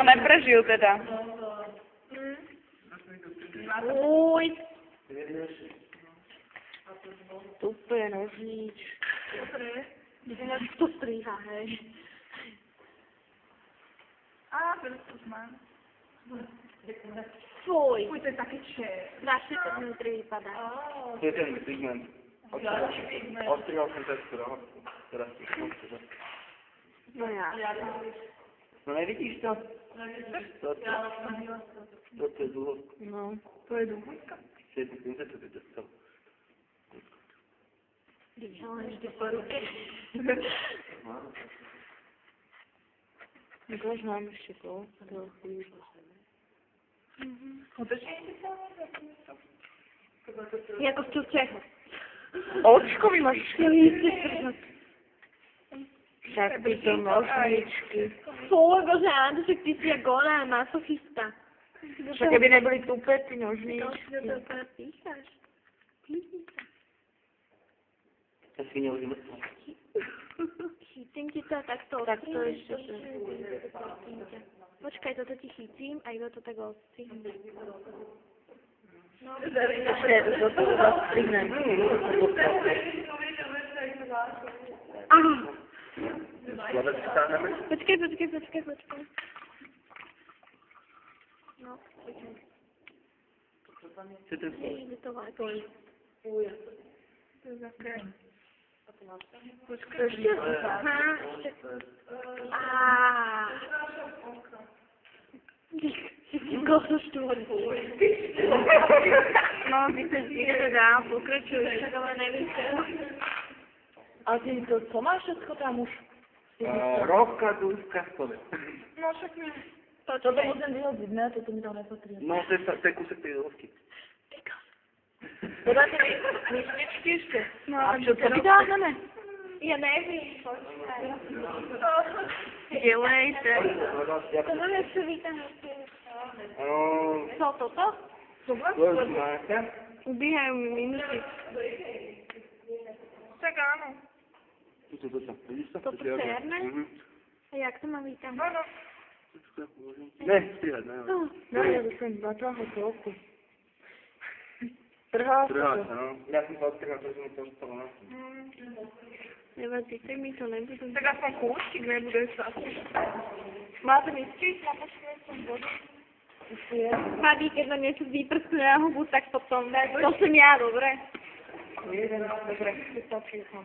To neprežil teda. Uj. Tupé nožníč. Dobre. Ináč to stríha, hej. Á, teraz to už mám. Fuj. Fuj, to je také čer. Strašne to vnútri vypadá. To je ten pigment. Ostrihal som testu, no. Teraz si to. No ja. No nevidíš to? Toto je dlho. No. To je dúhodka. 750 to je testo. Ale vždy po ruke. Ukáž nám ešte to. Skutečne si sa Jako v čuče. Očko mi máš. Však Však by to nožničky. Fuj, bože, Áno, však ty si jak golá masochista. Však keby neboli tupé ty nožničky. To teraz píchaš. Ta svinia už je mŕtva. Chytím ti to a takto Tak to odstrihnem. ešte Počkaj, toto ti chytím a iba to tak odstrihnem. No, Ešte, toto zastrihnem. aha. Sladec stáhneme? Počkaj. No, počkaj. Co to je? Je to vážne. To je také. Ešte. Aha, ešte. Koho štvorku. No, ty sa to dá, pokračuješ, tak ale neviem čo. A ty to, co máš všetko tam už? Rovka, dúska, stole. No však nie. Toto musím vyhodiť, ne? Toto mi tam nepatrí. No, to je kúsek tej rovky. To dáte myšličky ešte? No, A čo to vydáhneme? Ja neviem, počkaj. Delejte. To mám ešte vytáhnuť. Co, toto? To je máte? Ubíhajú mi minúty. Tak áno. Toto. Vidíš to? Toto černé? A jak to mám vytáhnuť? Áno. Ne, strihať, ne. No, ja by som zaťahol toľko. Trhá Trhá sa sa, no. Ja som sa odtrhal, to som to ostalo na tom. Nevadí, tak mi to nebudú. Tak aspoň kústik nebude sa. Máte misky? Ja počujem som vodu. Mladý, keď na niečo vyprskne na hubu, tak potom. To som ja, dobre? Jeden, dobre, vystačí som.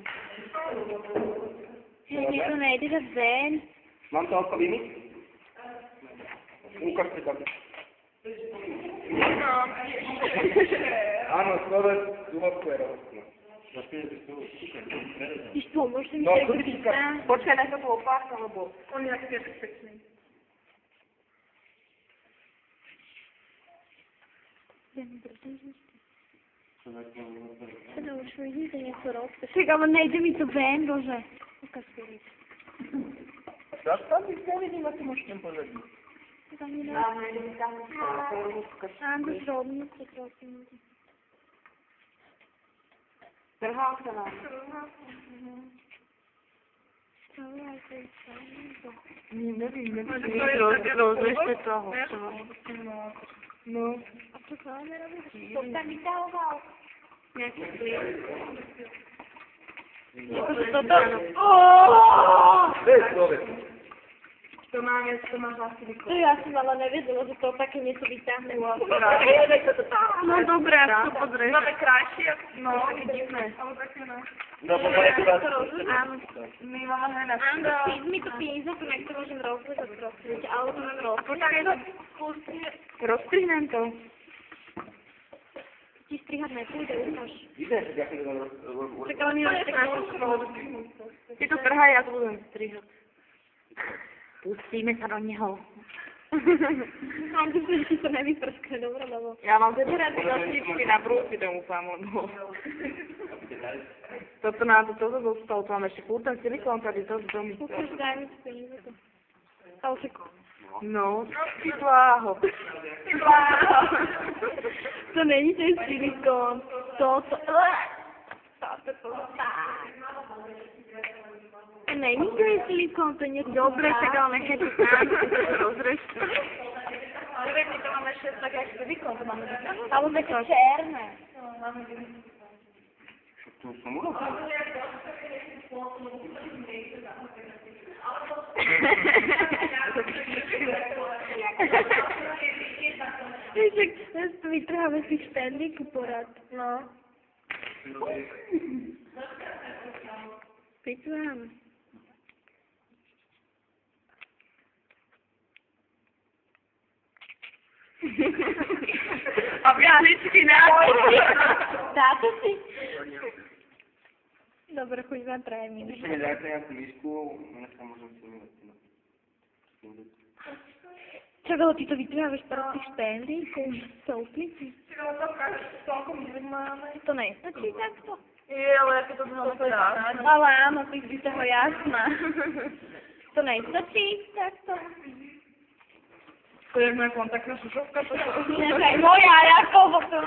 Hej, mne to nejde dať ven. Mám to oko vymyť? Ukážte tam. Áno, sladec, dúhodku je rovostná. Víš, pomôžte mi No, tak kurčíka. vypá. Počkaj, nech sa to opáka, lebo on je taký pekný. Teda už vidíte niečo robte. Však, ale nejde mi to ven, bože. Ukáž si. Tak tam nevidím, ako môžem pozrieť. Tam je Áno, zrobnice, prosím. Trhá sa nám. Nevím. Rozvešte toho. No. A čo máme robiť? To tam vyťahoval. Nejaký klip. Toto? To je človek. To máš asi To ja som ale nevedela, že to také niečo vyťahne. No dobré, to pozrieš. Máme krajšie, no, také divné. Ale také no. No, poďme teraz. Áno. My máme aj na Áno, píš mi to písať, jak to môžem rozliezať, prosím. Ale to mám rozliezať. Rozstrihnem to. Ti strihať nepôjde, ukáž. Vidíš, jak je to Tak ale mi ho Ty to trhaj, ja to budem strihať. Pustíme sa do neho. Mám tu, že ti to nevyprskne, dobre, lebo... Ja mám teda rady nožničky na brúsi tomu sám, lebo... Toto dostal, to mám ešte furt ten silikón tady, to mi... Ukáž, daj mi to peníze to. Ale však... No, ty bláho. To není ten silikón. To... Není to je silikón, to nie je dobré, tak ale nechaj to sám, rozrešte. tak jak zwykle, to mamy wyciągnąć. Albo takie czerne. Tu są uroki. Wiesz, to mi trochę bez tych szpendlików porad. No. Pięknie. Obiadyczki na Tato si. Dobra, chuj zatraje mi. Ještě mi dajte nějakou místku, dneska můžeme si mít. Czego ty to wytrwałeś teraz tych szpendlików? Soupli? To nie jest. Znaczy tak to. ale jak to było teraz. Ale áno, ty si toho jasná. To nestačí, tak to. To jak moja kontaktna szuszówka, to Moja, jako, bo to